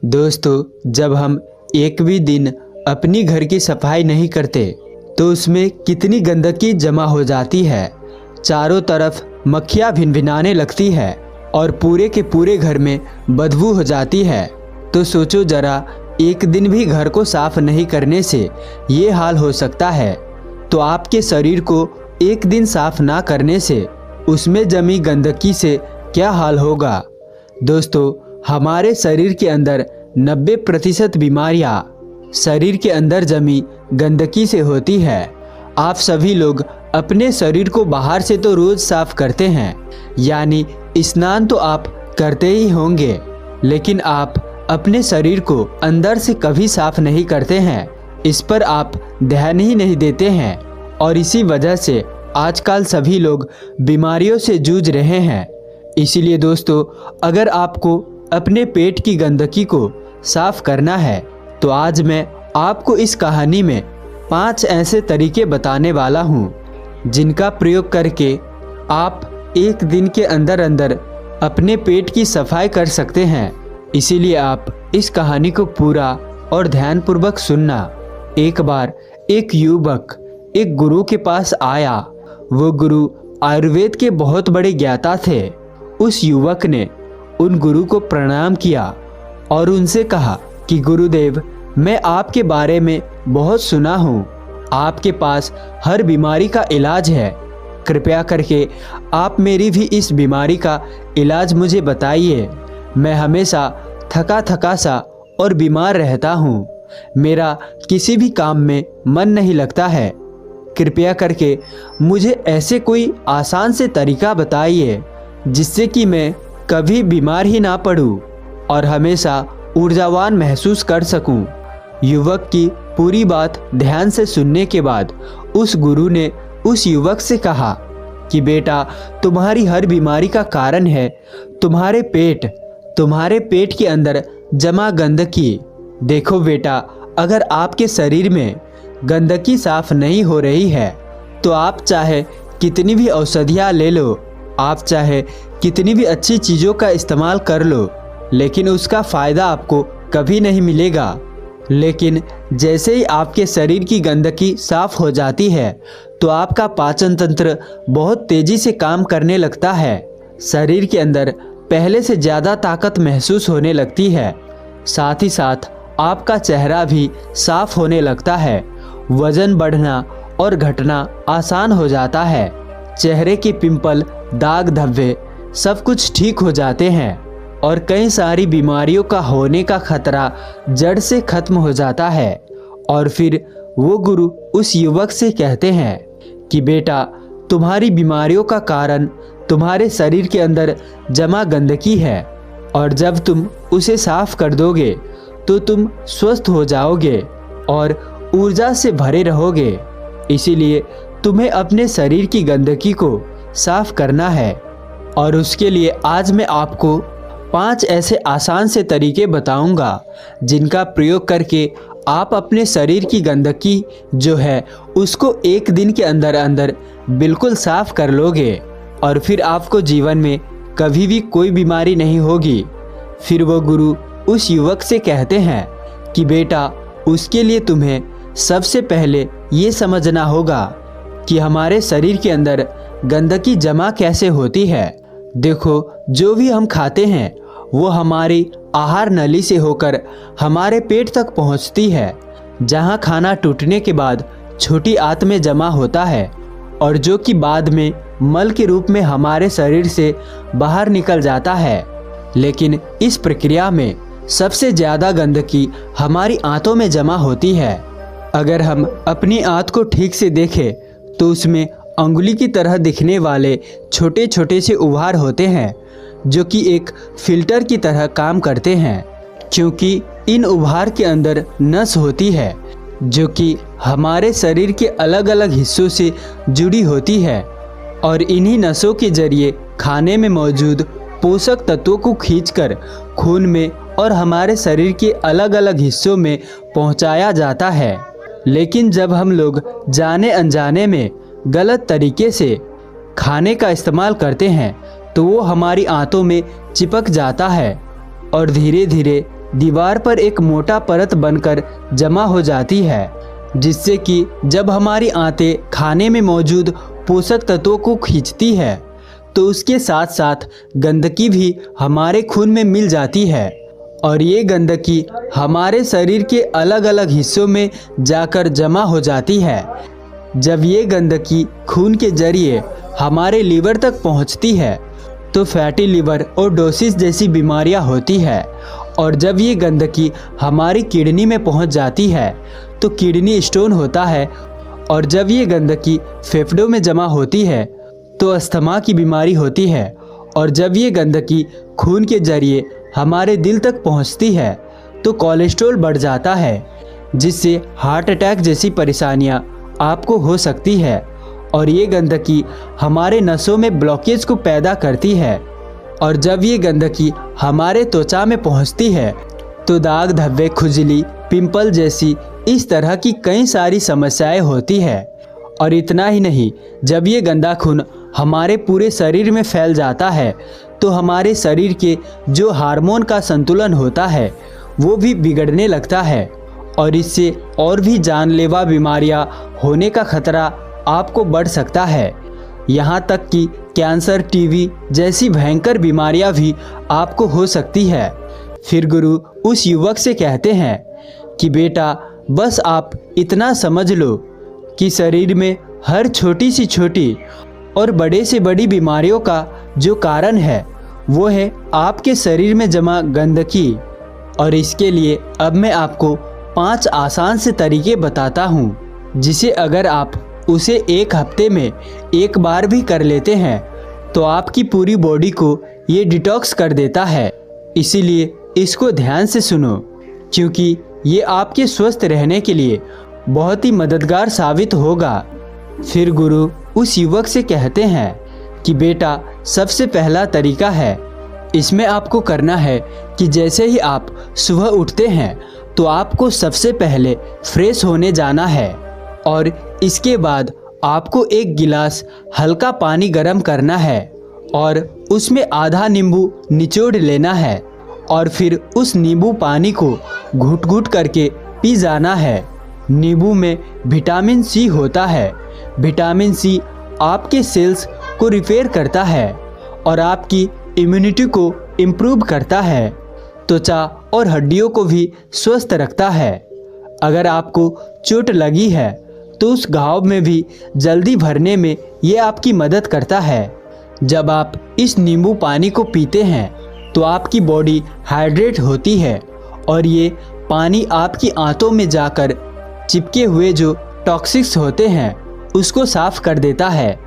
दोस्तों, जब हम एक भी दिन अपनी घर की सफाई नहीं करते तो उसमें कितनी गंदगी जमा हो जाती है। चारों तरफ मक्खियाँ भिनभिनाने लगती है और पूरे के पूरे घर में बदबू हो जाती है। तो सोचो जरा, एक दिन भी घर को साफ नहीं करने से ये हाल हो सकता है, तो आपके शरीर को एक दिन साफ ना करने से उसमें जमी गंदगी से क्या हाल होगा। दोस्तों, हमारे शरीर के अंदर 90% बीमारियां शरीर के अंदर जमी गंदगी से होती है। आप सभी लोग अपने शरीर को बाहर से तो रोज साफ करते हैं, यानी स्नान तो आप करते ही होंगे, लेकिन आप अपने शरीर को अंदर से कभी साफ नहीं करते हैं। इस पर आप ध्यान ही नहीं देते हैं और इसी वजह से आजकल सभी लोग बीमारियों से जूझ रहे हैं। इसीलिए दोस्तों, अगर आपको अपने पेट की गंदगी को साफ करना है तो आज मैं आपको इस कहानी में 5 ऐसे तरीके बताने वाला हूँ जिनका प्रयोग करके आप एक दिन के अंदर अंदर अपने पेट की सफाई कर सकते हैं। इसीलिए आप इस कहानी को पूरा और ध्यानपूर्वक सुनना। एक बार एक युवक एक गुरु के पास आया। वो गुरु आयुर्वेद के बहुत बड़े ज्ञाता थे। उस युवक ने उन गुरु को प्रणाम किया और उनसे कहा कि गुरुदेव, मैं आपके बारे में बहुत सुना हूँ। आपके पास हर बीमारी का इलाज है। कृपया करके आप मेरी भी इस बीमारी का इलाज मुझे बताइए। मैं हमेशा थका थका सा और बीमार रहता हूँ। मेरा किसी भी काम में मन नहीं लगता है। कृपया करके मुझे ऐसे कोई आसान से तरीका बताइए जिससे कि मैं कभी बीमार ही ना पड़ूं और हमेशा ऊर्जावान महसूस कर सकूं। युवक की पूरी बात ध्यान से सुनने के बाद उस गुरु ने उस युवक से कहा कि बेटा, तुम्हारी हर बीमारी का कारण है तुम्हारे पेट के अंदर जमा गंदगी। देखो बेटा, अगर आपके शरीर में गंदगी साफ नहीं हो रही है तो आप चाहे कितनी भी औषधियाँ ले लो, आप चाहे कितनी भी अच्छी चीज़ों का इस्तेमाल कर लो, लेकिन उसका फ़ायदा आपको कभी नहीं मिलेगा। लेकिन जैसे ही आपके शरीर की गंदगी साफ हो जाती है तो आपका पाचन तंत्र बहुत तेज़ी से काम करने लगता है। शरीर के अंदर पहले से ज़्यादा ताकत महसूस होने लगती है। साथ ही साथ आपका चेहरा भी साफ होने लगता है। वज़न बढ़ना और घटना आसान हो जाता है। चेहरे के पिंपल, दाग धब्बे सब कुछ ठीक हो जाते हैं और कई सारी बीमारियों का होने का खतरा जड़ से खत्म हो जाता है। और फिर वो गुरु उस युवक से कहते हैं कि बेटा, तुम्हारी बीमारियों का कारण तुम्हारे शरीर के अंदर जमा गंदगी है और जब तुम उसे साफ कर दोगे तो तुम स्वस्थ हो जाओगे और ऊर्जा से भरे रहोगे। इसीलिए तुम्हें अपने शरीर की गंदगी को साफ करना है और उसके लिए आज मैं आपको 5 ऐसे आसान से तरीके बताऊंगा जिनका प्रयोग करके आप अपने शरीर की गंदगी जो है उसको एक दिन के अंदर अंदर बिल्कुल साफ कर लोगे और फिर आपको जीवन में कभी भी कोई बीमारी नहीं होगी। फिर वो गुरु उस युवक से कहते हैं कि बेटा, उसके लिए तुम्हें सबसे पहले ये समझना होगा कि हमारे शरीर के अंदर गंदगी जमा कैसे होती है। देखो, जो भी हम खाते हैं वो हमारी आहार नली से होकर हमारे पेट तक पहुंचती है, जहां खाना टूटने के बाद छोटी आंत में जमा होता है और जो कि बाद में मल के रूप में हमारे शरीर से बाहर निकल जाता है। लेकिन इस प्रक्रिया में सबसे ज़्यादा गंदगी हमारी आंतों में जमा होती है। अगर हम अपनी आंत को ठीक से देखें तो उसमें अंगुली की तरह दिखने वाले छोटे छोटे से उभार होते हैं जो कि एक फिल्टर की तरह काम करते हैं, क्योंकि इन उभार के अंदर नस होती है जो कि हमारे शरीर के अलग अलग हिस्सों से जुड़ी होती है और इन्हीं नसों के जरिए खाने में मौजूद पोषक तत्वों को खींचकर खून में और हमारे शरीर के अलग अलग हिस्सों में पहुंचाया जाता है। लेकिन जब हम लोग जाने अनजाने में गलत तरीके से खाने का इस्तेमाल करते हैं तो वो हमारी आंतों में चिपक जाता है और धीरे धीरे दीवार पर एक मोटा परत बनकर जमा हो जाती है, जिससे कि जब हमारी आंतें खाने में मौजूद पोषक तत्वों को खींचती है तो उसके साथ साथ गंदगी भी हमारे खून में मिल जाती है और ये गंदगी हमारे शरीर के अलग अलग हिस्सों में जाकर जमा हो जाती है। जब ये गंदगी खून के जरिए हमारे लीवर तक पहुंचती है तो फैटी लिवर और डोसिस जैसी बीमारियां होती है और जब ये गंदगी हमारी किडनी में पहुंच जाती है तो किडनी स्टोन होता है और जब ये गंदगी फेफड़ों में जमा होती है तो अस्थमा की बीमारी होती है और जब ये गंदगी खून के जरिए हमारे दिल तक पहुंचती है तो कोलेस्ट्रॉल बढ़ जाता है, जिससे हार्ट अटैक जैसी परेशानियां आपको हो सकती है और ये गंदगी हमारे नसों में ब्लॉकेज को पैदा करती है और जब ये गंदगी हमारे त्वचा में पहुंचती है तो दाग धब्बे, खुजली, पिंपल जैसी इस तरह की कई सारी समस्याएं होती है। और इतना ही नहीं, जब ये गंदा खून हमारे पूरे शरीर में फैल जाता है तो हमारे शरीर के जो हार्मोन का संतुलन होता है वो भी बिगड़ने लगता है और इससे और भी जानलेवा बीमारियां होने का खतरा आपको बढ़ सकता है। यहाँ तक कि कैंसर, टीबी जैसी भयंकर बीमारियां भी आपको हो सकती है। फिर गुरु उस युवक से कहते हैं कि बेटा, बस आप इतना समझ लो कि शरीर में हर छोटी से छोटी और बड़े से बड़ी बीमारियों का जो कारण है वो है आपके शरीर में जमा गंदगी। और इसके लिए अब मैं आपको 5 आसान से तरीके बताता हूँ, जिसे अगर आप उसे एक हफ्ते में एक बार भी कर लेते हैं तो आपकी पूरी बॉडी को ये डिटॉक्स कर देता है। इसीलिए इसको ध्यान से सुनो, क्योंकि ये आपके स्वस्थ रहने के लिए बहुत ही मददगार साबित होगा। फिर गुरु उस युवक से कहते हैं कि बेटा, सबसे पहला तरीका है, इसमें आपको करना है कि जैसे ही आप सुबह उठते हैं तो आपको सबसे पहले फ्रेश होने जाना है और इसके बाद आपको एक गिलास हल्का पानी गर्म करना है और उसमें आधा नींबू निचोड़ लेना है और फिर उस नींबू पानी को घूट घूट करके पी जाना है। नींबू में विटामिन सी होता है। विटामिन सी आपके सेल्स को रिपेयर करता है और आपकी इम्यूनिटी को इम्प्रूव करता है, त्वचा और हड्डियों को भी स्वस्थ रखता है। अगर आपको चोट लगी है तो उस घाव में भी जल्दी भरने में ये आपकी मदद करता है। जब आप इस नींबू पानी को पीते हैं तो आपकी बॉडी हाइड्रेट होती है और ये पानी आपकी आंतों में जाकर चिपके हुए जो टॉक्सिक्स होते हैं उसको साफ कर देता है।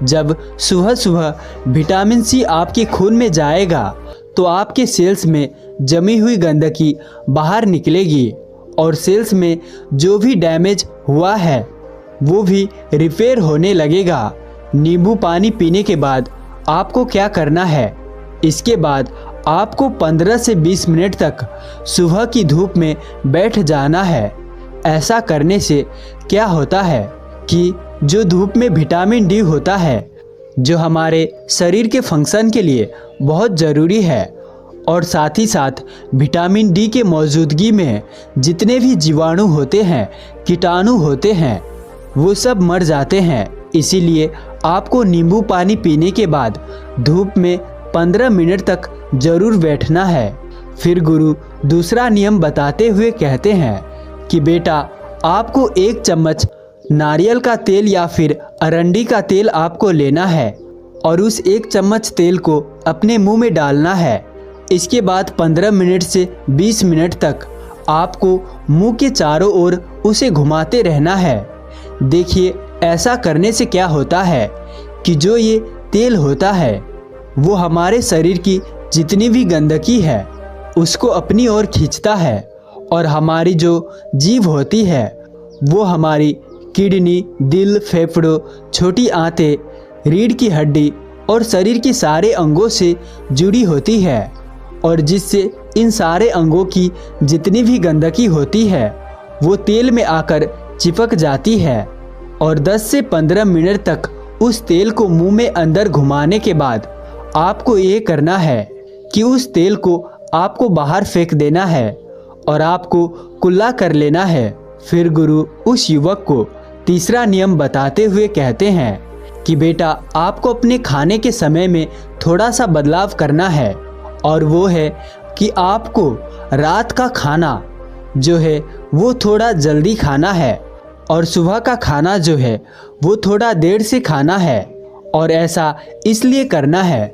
जब सुबह सुबह विटामिन सी आपके खून में जाएगा तो आपके सेल्स में जमी हुई गंदगी बाहर निकलेगी और सेल्स में जो भी डैमेज हुआ है वो भी रिपेयर होने लगेगा। नींबू पानी पीने के बाद आपको क्या करना है, इसके बाद आपको 15 से 20 मिनट तक सुबह की धूप में बैठ जाना है। ऐसा करने से क्या होता है कि जो धूप में विटामिन डी होता है, जो हमारे शरीर के फंक्शन के लिए बहुत ज़रूरी है, और साथ ही साथ विटामिन डी के मौजूदगी में जितने भी जीवाणु होते हैं, कीटाणु होते हैं, वो सब मर जाते हैं। इसीलिए आपको नींबू पानी पीने के बाद धूप में 15 मिनट तक ज़रूर बैठना है। फिर गुरु दूसरा नियम बताते हुए कहते हैं कि बेटा, आपको 1 चम्मच नारियल का तेल या फिर अरंडी का तेल आपको लेना है और उस 1 चम्मच तेल को अपने मुंह में डालना है। इसके बाद 15 मिनट से 20 मिनट तक आपको मुंह के चारों ओर उसे घुमाते रहना है। देखिए, ऐसा करने से क्या होता है कि जो ये तेल होता है वो हमारे शरीर की जितनी भी गंदगी है उसको अपनी ओर खींचता है और हमारी जो जीभ होती है वो हमारी किडनी, दिल, फेफड़ों, छोटी आंतें, रीढ़ की हड्डी और शरीर के सारे अंगों से जुड़ी होती है और जिससे इन सारे अंगों की जितनी भी गंदगी होती है वो तेल में आकर चिपक जाती है। और 10 से 15 मिनट तक उस तेल को मुंह में अंदर घुमाने के बाद आपको ये करना है कि उस तेल को आपको बाहर फेंक देना है। और आपको कुल्ला कर लेना है। फिर गुरु उस युवक को तीसरा नियम बताते हुए कहते हैं कि बेटा, आपको अपने खाने के समय में थोड़ा सा बदलाव करना है, और वो है कि आपको रात का खाना जो है वो थोड़ा जल्दी खाना है, और सुबह का खाना जो है वो थोड़ा देर से खाना है। और ऐसा इसलिए करना है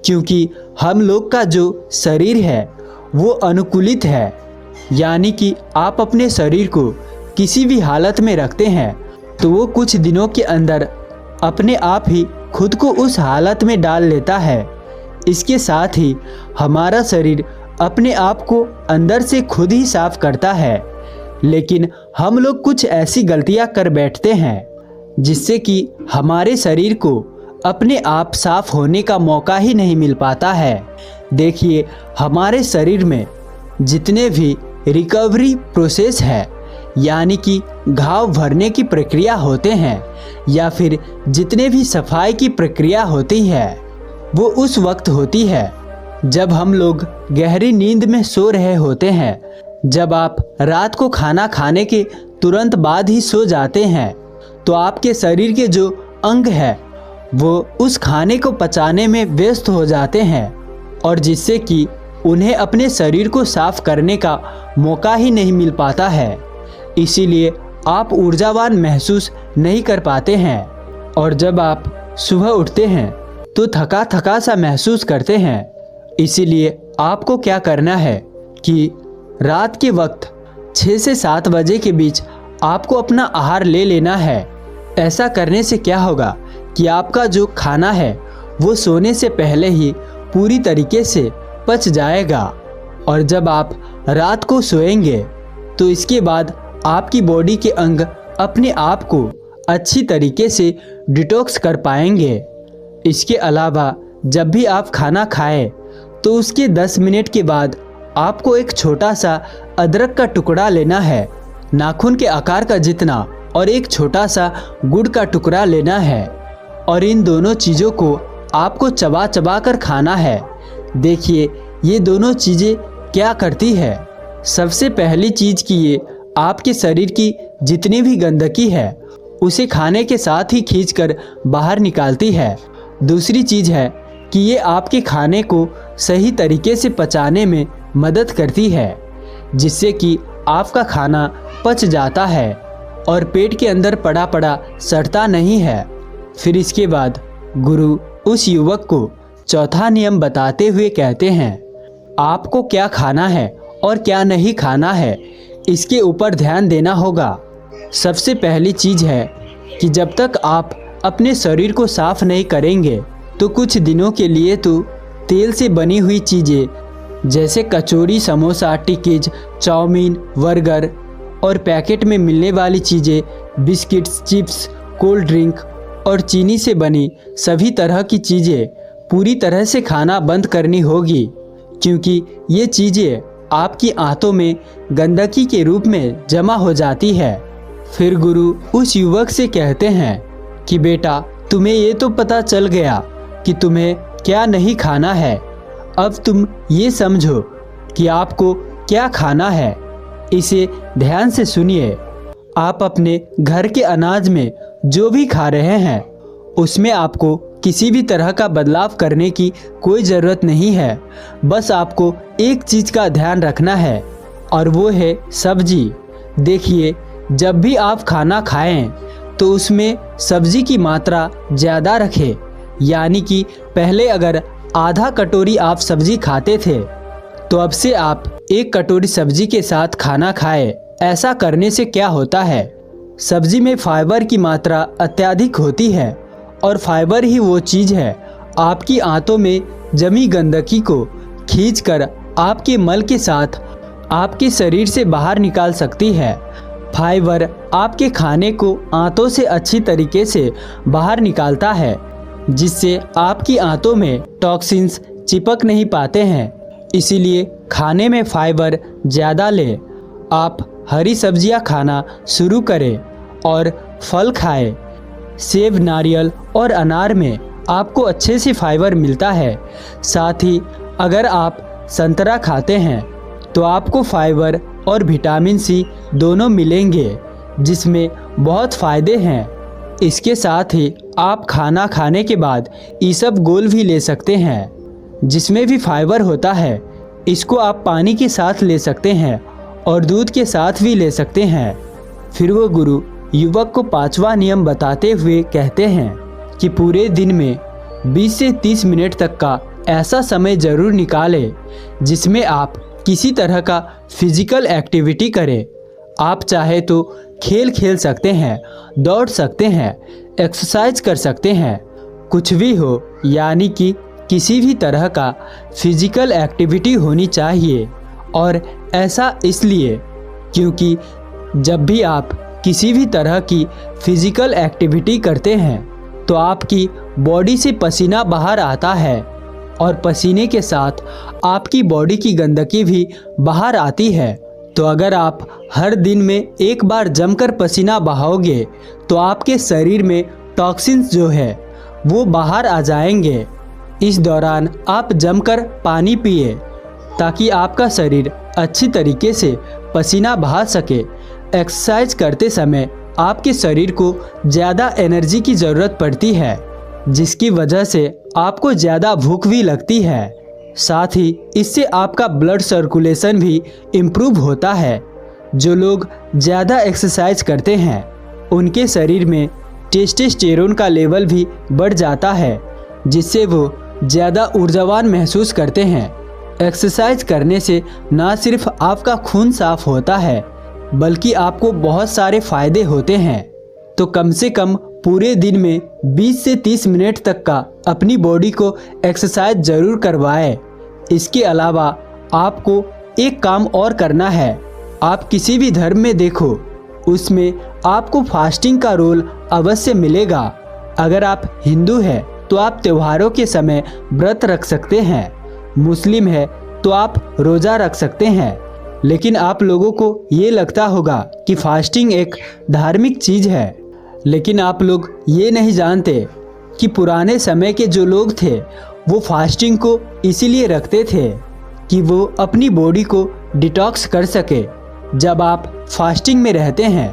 क्योंकि हम लोग का जो शरीर है वो अनुकूलित है, यानी कि आप अपने शरीर को किसी भी हालत में रखते हैं तो वो कुछ दिनों के अंदर अपने आप ही खुद को उस हालत में डाल लेता है। इसके साथ ही हमारा शरीर अपने आप को अंदर से खुद ही साफ करता है, लेकिन हम लोग कुछ ऐसी गलतियां कर बैठते हैं जिससे कि हमारे शरीर को अपने आप साफ होने का मौका ही नहीं मिल पाता है। देखिए, हमारे शरीर में जितने भी रिकवरी प्रोसेस है, यानी कि घाव भरने की प्रक्रिया होते हैं, या फिर जितने भी सफाई की प्रक्रिया होती है, वो उस वक्त होती है जब हम लोग गहरी नींद में सो रहे होते हैं। जब आप रात को खाना खाने के तुरंत बाद ही सो जाते हैं तो आपके शरीर के जो अंग है वो उस खाने को पचाने में व्यस्त हो जाते हैं, और जिससे कि उन्हें अपने शरीर को साफ करने का मौका ही नहीं मिल पाता है। इसीलिए आप ऊर्जावान महसूस नहीं कर पाते हैं, और जब आप सुबह उठते हैं तो थका थका सा महसूस करते हैं। इसीलिए आपको क्या करना है कि रात के वक्त 6 से 7 बजे के बीच आपको अपना आहार ले लेना है। ऐसा करने से क्या होगा कि आपका जो खाना है वो सोने से पहले ही पूरी तरीके से पच जाएगा, और जब आप रात को सोएंगे तो इसके बाद आपकी बॉडी के अंग अपने आप को अच्छी तरीके से डिटॉक्स कर पाएंगे। इसके अलावा जब भी आप खाना खाएं तो उसके 10 मिनट के बाद आपको एक छोटा सा अदरक का टुकड़ा लेना है, नाखून के आकार का जितना, और एक छोटा सा गुड़ का टुकड़ा लेना है, और इन दोनों चीज़ों को आपको चबा चबा कर खाना है। देखिए, ये दोनों चीज़ें क्या करती है। सबसे पहली चीज़ कि ये आपके शरीर की जितनी भी गंदगी है उसे खाने के साथ ही खींचकर बाहर निकालती है। दूसरी चीज़ है कि ये आपके खाने को सही तरीके से पचाने में मदद करती है, जिससे कि आपका खाना पच जाता है और पेट के अंदर पड़ा पड़ा सड़ता नहीं है। फिर इसके बाद गुरु उस युवक को चौथा नियम बताते हुए कहते हैं, आपको क्या खाना है और क्या नहीं खाना है इसके ऊपर ध्यान देना होगा। सबसे पहली चीज़ है कि जब तक आप अपने शरीर को साफ नहीं करेंगे तो कुछ दिनों के लिए तो तेल से बनी हुई चीज़ें जैसे कचौरी, समोसा, टिक्कीज, चाउमीन, बर्गर और पैकेट में मिलने वाली चीज़ें, बिस्किट्स, चिप्स, कोल्ड ड्रिंक और चीनी से बनी सभी तरह की चीज़ें पूरी तरह से खाना बंद करनी होगी, क्योंकि ये चीज़ें आपकी आंतों में गंदगी के रूप में जमा हो जाती है। फिर गुरु उस युवक से कहते हैं कि बेटा, तुम्हें ये तो पता चल गया कि तुम्हें क्या नहीं खाना है। अब तुम ये समझो कि आपको क्या खाना है। इसे ध्यान से सुनिए। आप अपने घर के अनाज में जो भी खा रहे हैं उसमें आपको किसी भी तरह का बदलाव करने की कोई ज़रूरत नहीं है। बस आपको एक चीज़ का ध्यान रखना है और वो है सब्जी। देखिए, जब भी आप खाना खाएं तो उसमें सब्जी की मात्रा ज़्यादा रखें, यानी कि पहले अगर आधा कटोरी आप सब्जी खाते थे तो अब से आप 1 कटोरी सब्जी के साथ खाना खाएं। ऐसा करने से क्या होता है, सब्जी में फाइबर की मात्रा अत्यधिक होती है और फाइबर ही वो चीज़ है आपकी आंतों में जमी गंदगी को खींचकर आपके मल के साथ आपके शरीर से बाहर निकाल सकती है। फाइबर आपके खाने को आंतों से अच्छी तरीके से बाहर निकालता है, जिससे आपकी आंतों में टॉक्सिन्स चिपक नहीं पाते हैं। इसीलिए खाने में फाइबर ज़्यादा लें। आप हरी सब्जियां खाना शुरू करें और फल खाएं। सेब, नारियल और अनार में आपको अच्छे से फाइबर मिलता है। साथ ही अगर आप संतरा खाते हैं तो आपको फाइबर और विटामिन सी दोनों मिलेंगे, जिसमें बहुत फ़ायदे हैं। इसके साथ ही आप खाना खाने के बाद इसबगोल भी ले सकते हैं, जिसमें भी फाइबर होता है। इसको आप पानी के साथ ले सकते हैं और दूध के साथ भी ले सकते हैं। फिर वो गुरु युवक को 5वां नियम बताते हुए कहते हैं कि पूरे दिन में 20 से 30 मिनट तक का ऐसा समय ज़रूर निकालें जिसमें आप किसी तरह का फिजिकल एक्टिविटी करें। आप चाहे तो खेल खेल सकते हैं, दौड़ सकते हैं, एक्सरसाइज कर सकते हैं, कुछ भी हो, यानी कि किसी भी तरह का फिजिकल एक्टिविटी होनी चाहिए। और ऐसा इसलिए क्योंकि जब भी आप किसी भी तरह की फिजिकल एक्टिविटी करते हैं तो आपकी बॉडी से पसीना बाहर आता है और पसीने के साथ आपकी बॉडी की गंदगी भी बाहर आती है। तो अगर आप हर दिन में एक बार जमकर पसीना बहाओगे तो आपके शरीर में टॉक्सिन्स जो है वो बाहर आ जाएंगे। इस दौरान आप जमकर पानी पिए ताकि आपका शरीर अच्छी तरीके से पसीना बहा सके। एक्सरसाइज करते समय आपके शरीर को ज़्यादा एनर्जी की ज़रूरत पड़ती है, जिसकी वजह से आपको ज़्यादा भूख भी लगती है। साथ ही इससे आपका ब्लड सर्कुलेशन भी इम्प्रूव होता है। जो लोग ज़्यादा एक्सरसाइज करते हैं उनके शरीर में टेस्टोस्टेरोन का लेवल भी बढ़ जाता है, जिससे वो ज़्यादा ऊर्जावान महसूस करते हैं। एक्सरसाइज करने से ना सिर्फ आपका खून साफ होता है बल्कि आपको बहुत सारे फ़ायदे होते हैं। तो कम से कम पूरे दिन में 20 से 30 मिनट तक का अपनी बॉडी को एक्सरसाइज ज़रूर करवाएं। इसके अलावा आपको एक काम और करना है। आप किसी भी धर्म में देखो, उसमें आपको फास्टिंग का रोल अवश्य मिलेगा। अगर आप हिंदू हैं तो आप त्योहारों के समय व्रत रख सकते हैं, मुस्लिम है तो आप रोज़ा रख सकते हैं। लेकिन आप लोगों को ये लगता होगा कि फास्टिंग एक धार्मिक चीज़ है, लेकिन आप लोग ये नहीं जानते कि पुराने समय के जो लोग थे वो फास्टिंग को इसीलिए रखते थे कि वो अपनी बॉडी को डिटॉक्स कर सके। जब आप फास्टिंग में रहते हैं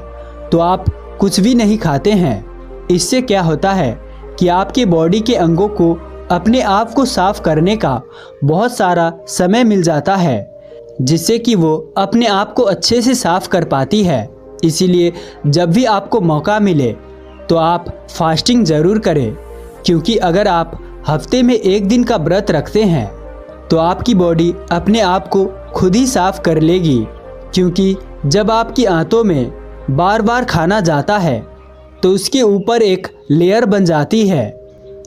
तो आप कुछ भी नहीं खाते हैं। इससे क्या होता है कि आपके बॉडी के अंगों को अपने आप को साफ करने का बहुत सारा समय मिल जाता है, जिससे कि वो अपने आप को अच्छे से साफ कर पाती है। इसीलिए जब भी आपको मौका मिले तो आप फास्टिंग ज़रूर करें, क्योंकि अगर आप हफ्ते में एक दिन का व्रत रखते हैं तो आपकी बॉडी अपने आप को खुद ही साफ कर लेगी। क्योंकि जब आपकी आंतों में बार बार खाना जाता है तो उसके ऊपर एक लेयर बन जाती है।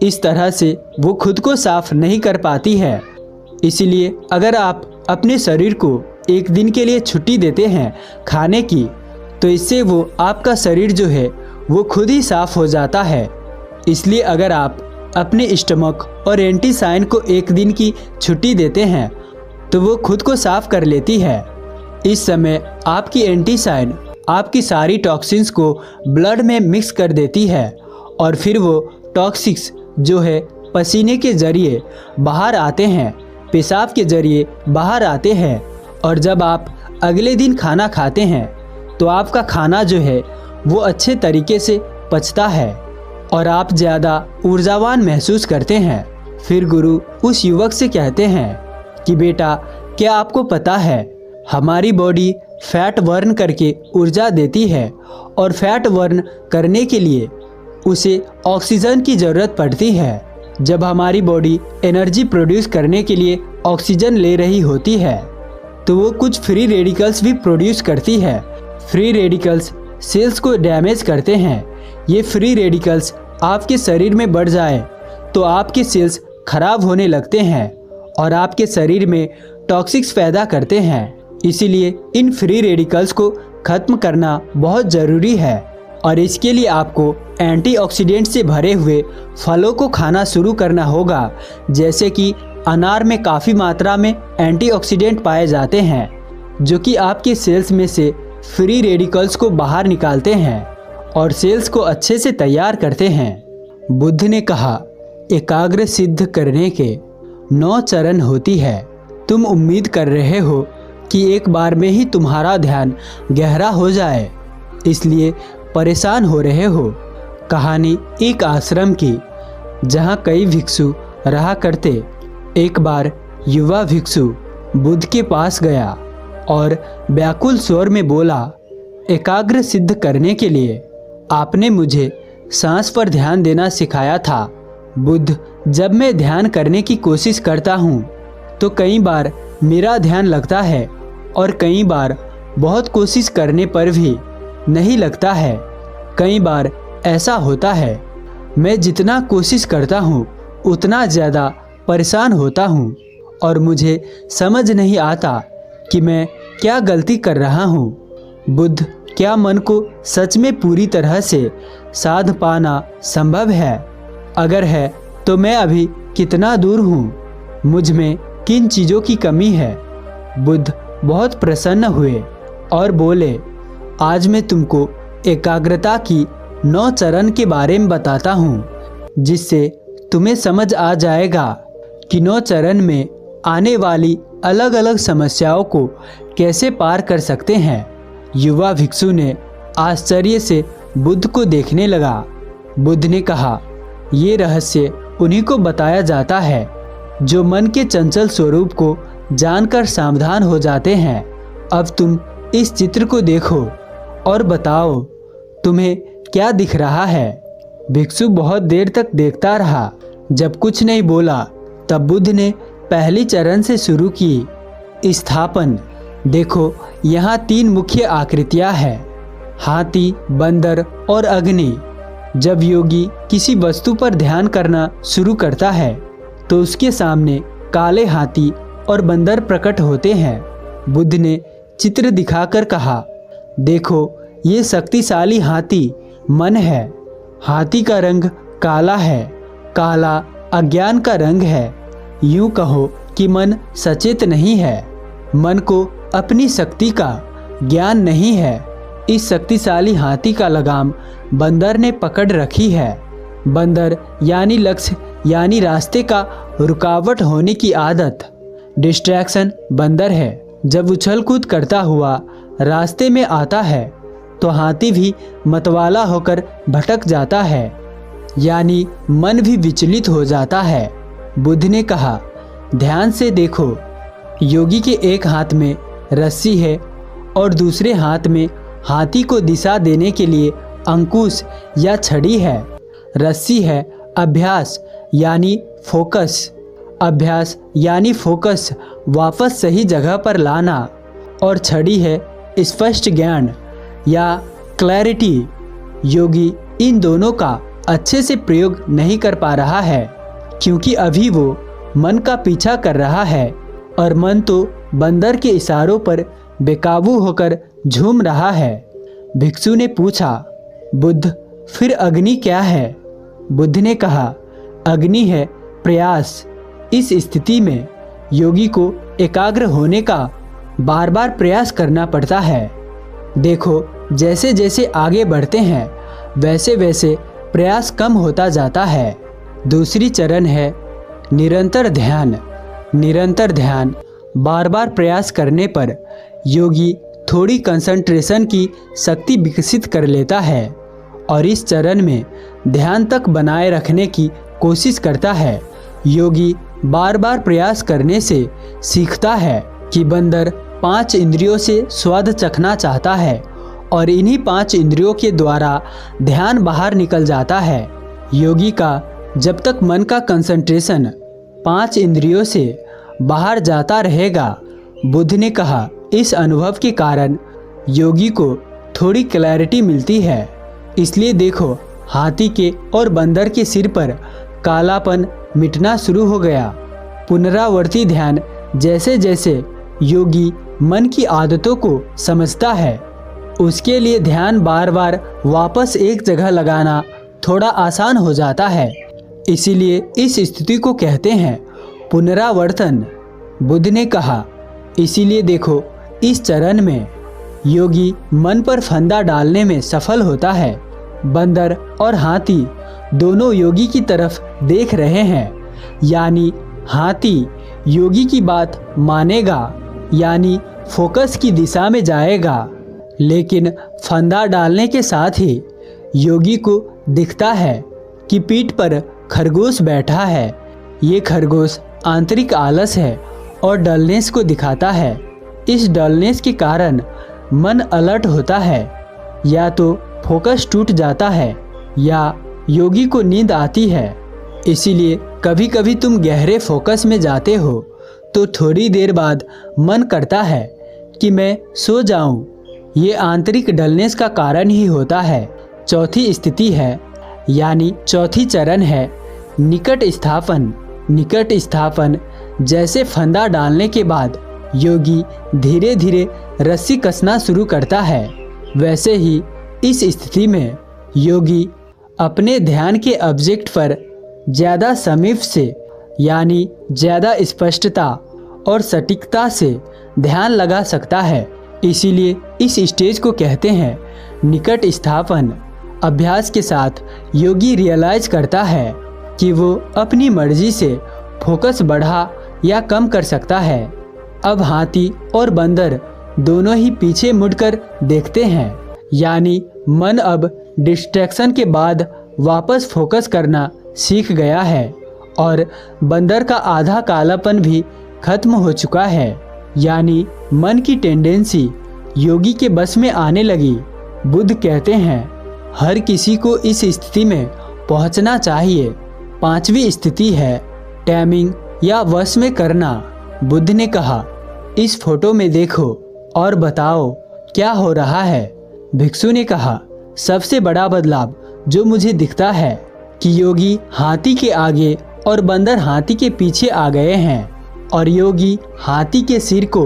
इस तरह से वो खुद को साफ नहीं कर पाती है। इसलिए अगर आप अपने शरीर को एक दिन के लिए छुट्टी देते हैं खाने की, तो इससे वो आपका शरीर जो है वो खुद ही साफ हो जाता है। इसलिए अगर आप अपने स्टमक और एंटीसाइन को एक दिन की छुट्टी देते हैं तो वो खुद को साफ कर लेती है। इस समय आपकी एंटीसाइन आपकी सारी टॉक्सिन्स को ब्लड में मिक्स कर देती है और फिर वो टॉक्सिक्स जो है पसीने के ज़रिए बाहर आते हैं, पेशाब के ज़रिए बाहर आते हैं। और जब आप अगले दिन खाना खाते हैं तो आपका खाना जो है वो अच्छे तरीके से पचता है और आप ज़्यादा ऊर्जावान महसूस करते हैं। फिर गुरु उस युवक से कहते हैं कि बेटा, क्या आपको पता है हमारी बॉडी फैट बर्न करके ऊर्जा देती है और फैट बर्न करने के लिए उसे ऑक्सीजन की ज़रूरत पड़ती है। जब हमारी बॉडी एनर्जी प्रोड्यूस करने के लिए ऑक्सीजन ले रही होती है तो वो कुछ फ्री रेडिकल्स भी प्रोड्यूस करती है। फ्री रेडिकल्स सेल्स को डैमेज करते हैं। ये फ्री रेडिकल्स आपके शरीर में बढ़ जाए तो आपके सेल्स खराब होने लगते हैं और आपके शरीर में टॉक्सिक्स पैदा करते हैं। इसीलिए इन फ्री रेडिकल्स को ख़त्म करना बहुत ज़रूरी है और इसके लिए आपको एंटीऑक्सीडेंट से भरे हुए फलों को खाना शुरू करना होगा। जैसे कि अनार में काफ़ी मात्रा में एंटीऑक्सीडेंट पाए जाते हैं जो कि आपके सेल्स में से फ्री रेडिकल्स को बाहर निकालते हैं और सेल्स को अच्छे से तैयार करते हैं। बुद्ध ने कहा, एकाग्र सिद्ध करने के 9 चरण होती है। तुम उम्मीद कर रहे हो कि एक बार में ही तुम्हारा ध्यान गहरा हो जाए, इसलिए परेशान हो रहे हो। कहानी एक आश्रम की, जहाँ कई भिक्षु रहा करते। एक बार युवा भिक्षु बुद्ध के पास गया और व्याकुल स्वर में बोला, एकाग्र सिद्ध करने के लिए आपने मुझे सांस पर ध्यान देना सिखाया था। बुद्ध, जब मैं ध्यान करने की कोशिश करता हूँ तो कई बार मेरा ध्यान लगता है और कई बार बहुत कोशिश करने पर भी नहीं लगता है। कई बार ऐसा होता है, मैं जितना कोशिश करता हूँ उतना ज़्यादा परेशान होता हूँ और मुझे समझ नहीं आता कि मैं क्या गलती कर रहा हूँ। बुद्ध, क्या मन को सच में पूरी तरह से साध पाना संभव है? अगर है तो मैं अभी कितना दूर हूँ? मुझ में किन चीज़ों की कमी है? बुद्ध बहुत प्रसन्न हुए और बोले, आज मैं तुमको एकाग्रता की 9 चरण के बारे में बताता हूँ, जिससे तुम्हें समझ आ जाएगा कि 9 चरण में आने वाली अलग अलग समस्याओं को कैसे पार कर सकते हैं। युवा भिक्षु ने आश्चर्य से बुद्ध को देखने लगा। बुद्ध ने कहा, ये रहस्य उन्हीं को बताया जाता है जो मन के चंचल स्वरूप को जानकर सावधान हो जाते हैं। अब तुम इस चित्र को देखो और बताओ तुम्हें क्या दिख रहा है। भिक्षु बहुत देर तक देखता रहा। जब कुछ नहीं बोला तब बुद्ध ने पहली चरण से शुरू की, स्थापन। देखो, यहाँ 3 मुख्य आकृतियाँ हैं, हाथी, बंदर और अग्नि। जब योगी किसी वस्तु पर ध्यान करना शुरू करता है तो उसके सामने काले हाथी और बंदर प्रकट होते हैं। बुद्ध ने चित्र दिखाकर कहा, देखो, ये शक्तिशाली हाथी मन है। हाथी का रंग काला है। काला अज्ञान का रंग है। यूं कहो कि मन सचेत नहीं है। मन को अपनी शक्ति का ज्ञान नहीं है। इस शक्तिशाली हाथी का लगाम बंदर ने पकड़ रखी है। बंदर यानी लक्ष्य यानी रास्ते का रुकावट होने की आदत। डिस्ट्रैक्शन बंदर है। जब उछल कूद करता हुआ रास्ते में आता है तो हाथी भी मतवाला होकर भटक जाता है, यानी मन भी विचलित हो जाता है। बुद्ध ने कहा, ध्यान से देखो, योगी के एक हाथ में रस्सी है और दूसरे हाथ में हाथी को दिशा देने के लिए अंकुश या छड़ी है। रस्सी है अभ्यास यानी फोकस। अभ्यास यानी फोकस वापस सही जगह पर लाना, और छड़ी है स्पष्ट ज्ञान या क्लैरिटी। योगी इन दोनों का अच्छे से प्रयोग नहीं कर पा रहा है क्योंकि अभी वो मन का पीछा कर रहा है और मन तो बंदर के इशारों पर बेकाबू होकर झूम रहा है। भिक्षु ने पूछा, बुद्ध, फिर अग्नि क्या है? बुद्ध ने कहा, अग्नि है प्रयास। इस स्थिति में योगी को एकाग्र होने का बार बार प्रयास करना पड़ता है। देखो, जैसे जैसे आगे बढ़ते हैं वैसे वैसे प्रयास कम होता जाता है। दूसरी चरण है निरंतर ध्यान। निरंतर ध्यान, बार बार प्रयास करने पर योगी थोड़ी कंसंट्रेशन की शक्ति विकसित कर लेता है और इस चरण में ध्यान तक बनाए रखने की कोशिश करता है। योगी बार बार प्रयास करने से सीखता है कि बंदर 5 इंद्रियों से स्वाद चखना चाहता है और इन्हीं 5 इंद्रियों के द्वारा ध्यान बाहर निकल जाता है। योगी का जब तक मन का कंसंट्रेशन 5 इंद्रियों से बाहर जाता रहेगा, बुद्ध ने कहा, इस अनुभव के कारण योगी को थोड़ी क्लैरिटी मिलती है। इसलिए देखो, हाथी के और बंदर के सिर पर कालापन मिटना शुरू हो गया। पुनरावर्ती ध्यान, जैसे जैसे योगी मन की आदतों को समझता है, उसके लिए ध्यान बार बार वापस एक जगह लगाना थोड़ा आसान हो जाता है। इसीलिए इस स्थिति को कहते हैं पुनरावर्तन। बुद्ध ने कहा, इसीलिए देखो, इस चरण में योगी मन पर फंदा डालने में सफल होता है। बंदर और हाथी दोनों योगी की तरफ देख रहे हैं, यानी हाथी योगी की बात मानेगा, यानी फोकस की दिशा में जाएगा। लेकिन फंदा डालने के साथ ही योगी को दिखता है कि पीठ पर खरगोश बैठा है। ये खरगोश आंतरिक आलस है और डलनेस को दिखाता है। इस डलनेस के कारण मन अलर्ट होता है। या तो फोकस टूट जाता है या योगी को नींद आती है। इसीलिए कभी कभी तुम गहरे फोकस में जाते हो तो थोड़ी देर बाद मन करता है कि मैं सो जाऊं। ये आंतरिक डलनेस का कारण ही होता है। चौथी स्थिति है यानी चौथी चरण है निकट स्थापन। निकट स्थापन जैसे फंदा डालने के बाद योगी धीरे धीरे रस्सी कसना शुरू करता है, वैसे ही इस स्थिति में योगी अपने ध्यान के ऑब्जेक्ट पर ज़्यादा समीप से यानी ज़्यादा स्पष्टता और सटीकता से ध्यान लगा सकता है। इसीलिए इस स्टेज को कहते हैं निकट स्थापन। अभ्यास के साथ योगी रियलाइज करता है कि वो अपनी मर्जी से फोकस बढ़ा या कम कर सकता है। अब हाथी और बंदर दोनों ही पीछे मुड़कर देखते हैं, यानी मन अब डिस्ट्रैक्शन के बाद वापस फोकस करना सीख गया है और बंदर का आधा कालापन भी खत्म हो चुका है, यानी मन की टेंडेंसी योगी के बस में आने लगी। बुद्ध कहते हैं हर किसी को इस स्थिति में पहुंचना चाहिए। पांचवी स्थिति है टैमिंग या वश में करना। बुद्ध ने कहा इस फोटो में देखो और बताओ क्या हो रहा है। भिक्षु ने कहा सबसे बड़ा बदलाव जो मुझे दिखता है कि योगी हाथी के आगे और बंदर हाथी के पीछे आ गए हैं और योगी हाथी के सिर को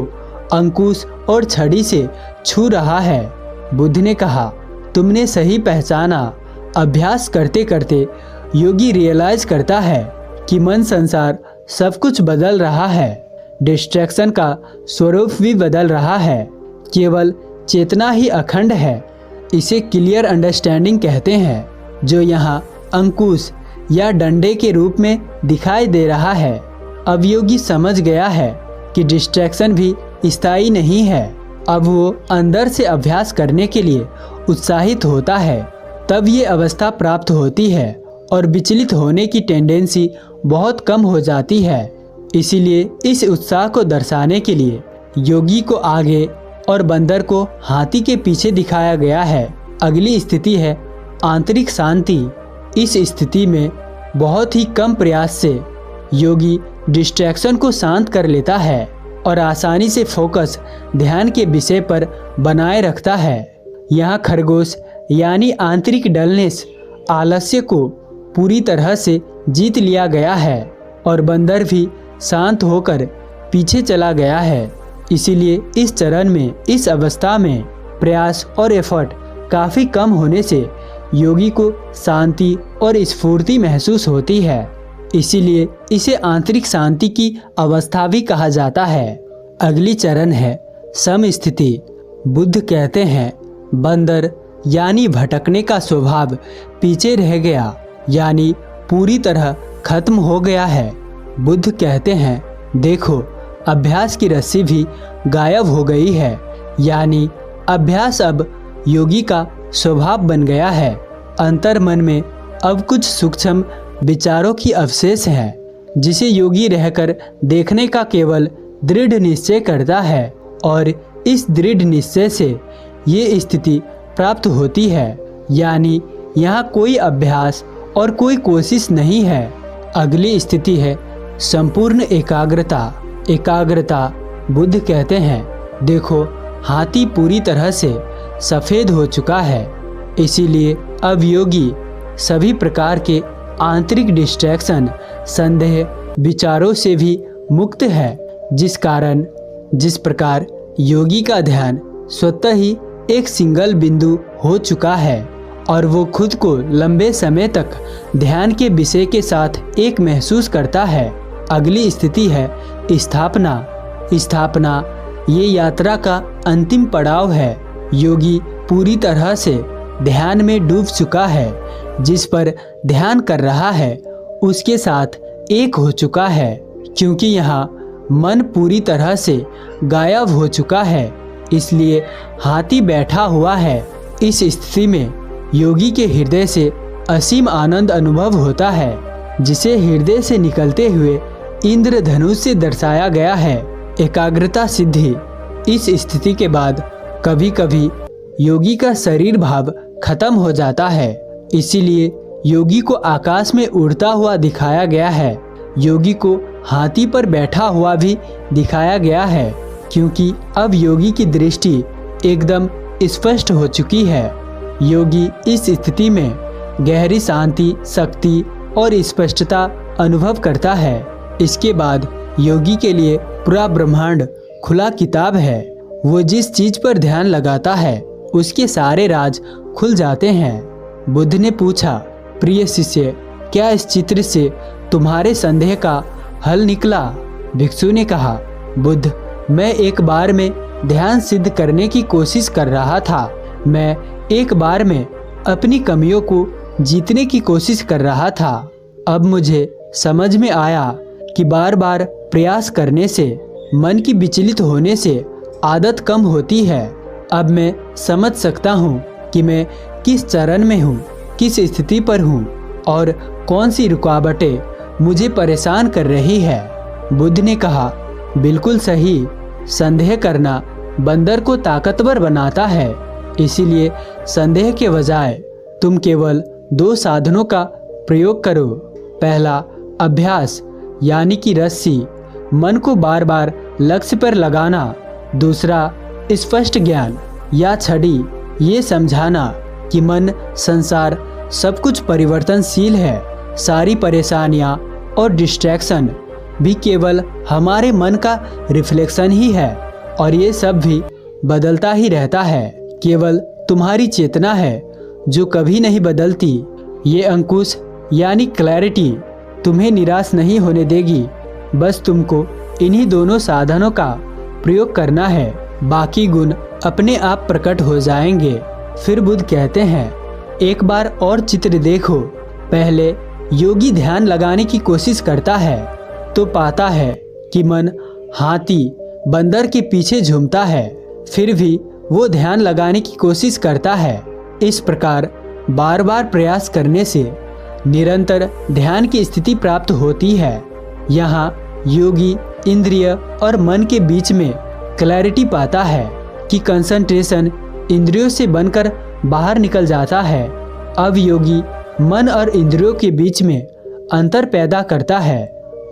अंकुश और छड़ी से छू रहा है। बुद्ध ने कहा तुमने सही पहचाना। अभ्यास करते करते योगी रियलाइज करता है कि मन संसार सब कुछ बदल रहा है। डिस्ट्रैक्शन का स्वरूप भी बदल रहा है। केवल चेतना ही अखंड है। इसे क्लियर अंडरस्टैंडिंग कहते हैं, जो यहाँ अंकुश या डंडे के रूप में दिखाई दे रहा है। अब योगी समझ गया है कि डिस्ट्रैक्शन भी स्थायी नहीं है। अब वो अंदर से अभ्यास करने के लिए उत्साहित होता है। तब ये अवस्था प्राप्त होती है और विचलित होने की टेंडेंसी बहुत कम हो जाती है। इसीलिए इस उत्साह को दर्शाने के लिए योगी को आगे और बंदर को हाथी के पीछे दिखाया गया है। अगली स्थिति है आंतरिक शांति। इस स्थिति में बहुत ही कम प्रयास से योगी डिस्ट्रैक्शन को शांत कर लेता है और आसानी से फोकस ध्यान के विषय पर बनाए रखता है। यहाँ खरगोश यानी आंतरिक डलनेस आलस्य को पूरी तरह से जीत लिया गया है और बंदर भी शांत होकर पीछे चला गया है। इसीलिए इस चरण में, इस अवस्था में प्रयास और एफर्ट काफ़ी कम होने से योगी को शांति और स्फूर्ति महसूस होती है। इसीलिए इसे आंतरिक शांति की अवस्था भी कहा जाता है। अगली चरण है सम स्थिति। बुद्ध कहते हैं बंदर यानी भटकने का स्वभाव पीछे रह गया, यानी पूरी तरह खत्म हो गया है। बुद्ध कहते हैं देखो अभ्यास की रस्सी भी गायब हो गई है, यानी अभ्यास अब योगी का स्वभाव बन गया है। अंतर मन में अब कुछ सूक्ष्म विचारों की अवशेष है, जिसे योगी रहकर देखने का केवल दृढ़ निश्चय करता है और इस दृढ़ निश्चय से ये स्थिति प्राप्त होती है, यानी यहाँ कोई अभ्यास और कोई कोशिश नहीं है। अगली स्थिति है संपूर्ण एकाग्रता। एकाग्रता बुद्ध कहते हैं देखो हाथी पूरी तरह से सफ़ेद हो चुका है, इसीलिए अब योगी सभी प्रकार के आंतरिक डिस्ट्रैक्शन, संदेह, विचारों से भी मुक्त है, जिस प्रकार योगी का ध्यान स्वतः ही एक सिंगल बिंदु हो चुका है और वो खुद को लंबे समय तक ध्यान के विषय के साथ एक महसूस करता है। अगली स्थिति है स्थापना। स्थापना ये यात्रा का अंतिम पड़ाव है। योगी पूरी तरह से ध्यान में डूब चुका है, जिस पर ध्यान कर रहा है उसके साथ एक हो चुका है, क्योंकि यहाँ मन पूरी तरह से गायब हो चुका है, इसलिए हाथी बैठा हुआ है। इस स्थिति में योगी के हृदय से असीम आनंद अनुभव होता है, जिसे हृदय से निकलते हुए इंद्रधनुष से दर्शाया गया है। एकाग्रता सिद्धि। इस स्थिति के बाद कभी कभी योगी का शरीर भाव खत्म हो जाता है, इसीलिए योगी को आकाश में उड़ता हुआ दिखाया गया है। योगी को हाथी पर बैठा हुआ भी दिखाया गया है, क्योंकि अब योगी की दृष्टि एकदम स्पष्ट हो चुकी है। योगी इस स्थिति में गहरी शांति, शक्ति और स्पष्टता अनुभव करता है। इसके बाद योगी के लिए पूरा ब्रह्मांड खुला किताब है। वो जिस चीज पर ध्यान लगाता है उसके सारे राज खुल जाते हैं। बुद्ध ने पूछा, प्रिय शिष्य, क्या इस चित्र से तुम्हारे संदेह का हल निकला? भिक्षु ने कहा, बुद्ध, मैं एक बार में ध्यान सिद्ध करने की कोशिश कर रहा था। मैं एक बार में अपनी कमियों को जीतने की कोशिश कर रहा था। अब मुझे समझ में आया कि बार बार प्रयास करने से, मन की विचलित होने से आदत कम होती है। अब मैं समझ सकता हूँ कि मैं किस चरण में हूँ, किस स्थिति पर हूँ और कौन सी रुकावटें मुझे परेशान कर रही है। बुद्ध ने कहा, बिल्कुल सही। संदेह करना बंदर को ताकतवर बनाता है, इसीलिए संदेह के बजाय तुम केवल 2 साधनों का प्रयोग करो। पहला, अभ्यास यानी कि रस्सी, मन को बार बार लक्ष्य पर लगाना। दूसरा, स्पष्ट ज्ञान या छड़ी, ये समझाना कि मन, संसार सब कुछ परिवर्तनशील है। सारी परेशानियाँ और डिस्ट्रैक्शन भी केवल हमारे मन का रिफ्लेक्शन ही है और ये सब भी बदलता ही रहता है। केवल तुम्हारी चेतना है जो कभी नहीं बदलती। ये अंकुश यानी क्लैरिटी तुम्हें निराश नहीं होने देगी। बस तुमको इन्हीं दोनों साधनों का प्रयोग करना है, बाकी गुण अपने आप प्रकट हो जाएंगे। फिर बुद्ध कहते हैं, एक बार और चित्र देखो। पहले योगी ध्यान लगाने की कोशिश करता है तो पाता है कि मन हाथी, बंदर के पीछे झूमता है। फिर भी वो ध्यान लगाने की कोशिश करता है। इस प्रकार बार बार प्रयास करने से निरंतर ध्यान की स्थिति प्राप्त होती है। यहाँ योगी इंद्रिय और मन के बीच में क्लैरिटी पाता है कि कंसंट्रेशन इंद्रियों से बनकर बाहर निकल जाता है। अब योगी मन और इंद्रियों के बीच में अंतर पैदा करता है।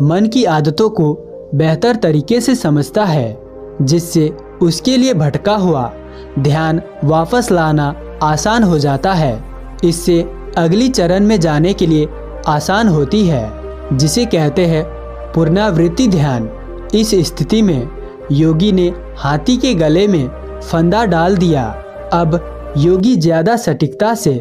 मन की आदतों को बेहतर तरीके से समझता है, जिससे उसके लिए भटका हुआ ध्यान वापस लाना आसान हो जाता है। इससे अगली चरण में जाने के लिए आसान होती है, जिसे कहते हैं पुनरावृत्ति ध्यान। इस स्थिति में योगी ने हाथी के गले में फंदा डाल दिया। अब योगी ज्यादा सटीकता से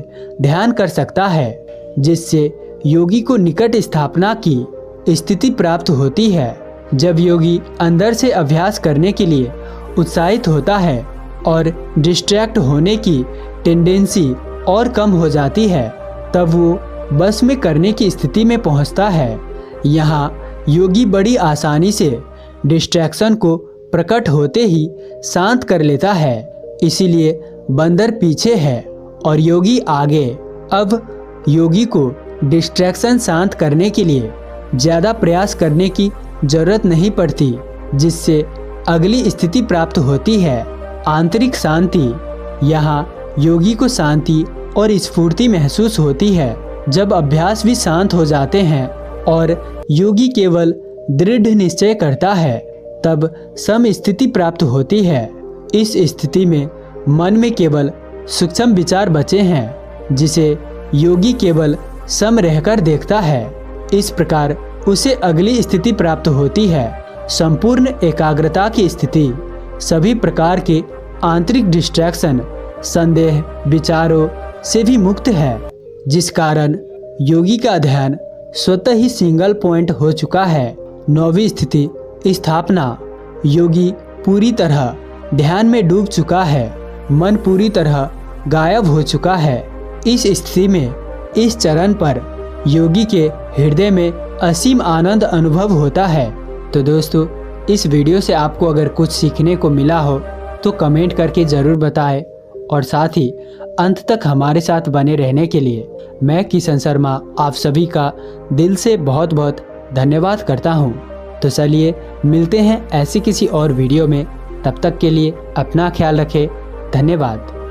ध्यान कर सकता है, जिससे योगी को निकट स्थापना की स्थिति प्राप्त होती है। जब योगी अंदर से अभ्यास करने के लिए उत्साहित होता है और डिस्ट्रैक्ट होने की टेंडेंसी और कम हो जाती है, तब वो बस में करने की स्थिति में पहुंचता है। यहाँ योगी बड़ी आसानी से डिस्ट्रैक्शन को प्रकट होते ही शांत कर लेता है। इसीलिए बंदर पीछे है और योगी आगे। अब योगी को डिस्ट्रैक्शन शांत करने के लिए ज़्यादा प्रयास करने की जरूरत नहीं पड़ती, जिससे अगली स्थिति प्राप्त होती है, आंतरिक शांति। यहाँ योगी को शांति और स्फूर्ति महसूस होती है। जब अभ्यास भी शांत हो जाते हैं और योगी केवल दृढ़ निश्चय करता है, तब सम स्थिति प्राप्त होती है। इस स्थिति में मन में केवल सूक्ष्म विचार बचे हैं, जिसे योगी केवल सम रहकर देखता है। इस प्रकार उसे अगली स्थिति प्राप्त होती है, संपूर्ण एकाग्रता की स्थिति। सभी प्रकार के आंतरिक डिस्ट्रैक्शन, संदेह, विचारों से भी मुक्त है, जिस कारण योगी का ध्यान स्वतः ही सिंगल पॉइंट हो चुका है। 9वीं स्थिति, स्थापना। योगी पूरी तरह ध्यान में डूब चुका है, मन पूरी तरह गायब हो चुका है। इस स्थिति में, इस चरण पर योगी के हृदय में असीम आनंद अनुभव होता है। तो दोस्तों, इस वीडियो से आपको अगर कुछ सीखने को मिला हो तो कमेंट करके ज़रूर बताएं और साथ ही अंत तक हमारे साथ बने रहने के लिए मैं किशन शर्मा आप सभी का दिल से बहुत बहुत धन्यवाद करता हूँ। तो चलिए मिलते हैं ऐसी किसी और वीडियो में, तब तक के लिए अपना ख्याल रखें। धन्यवाद।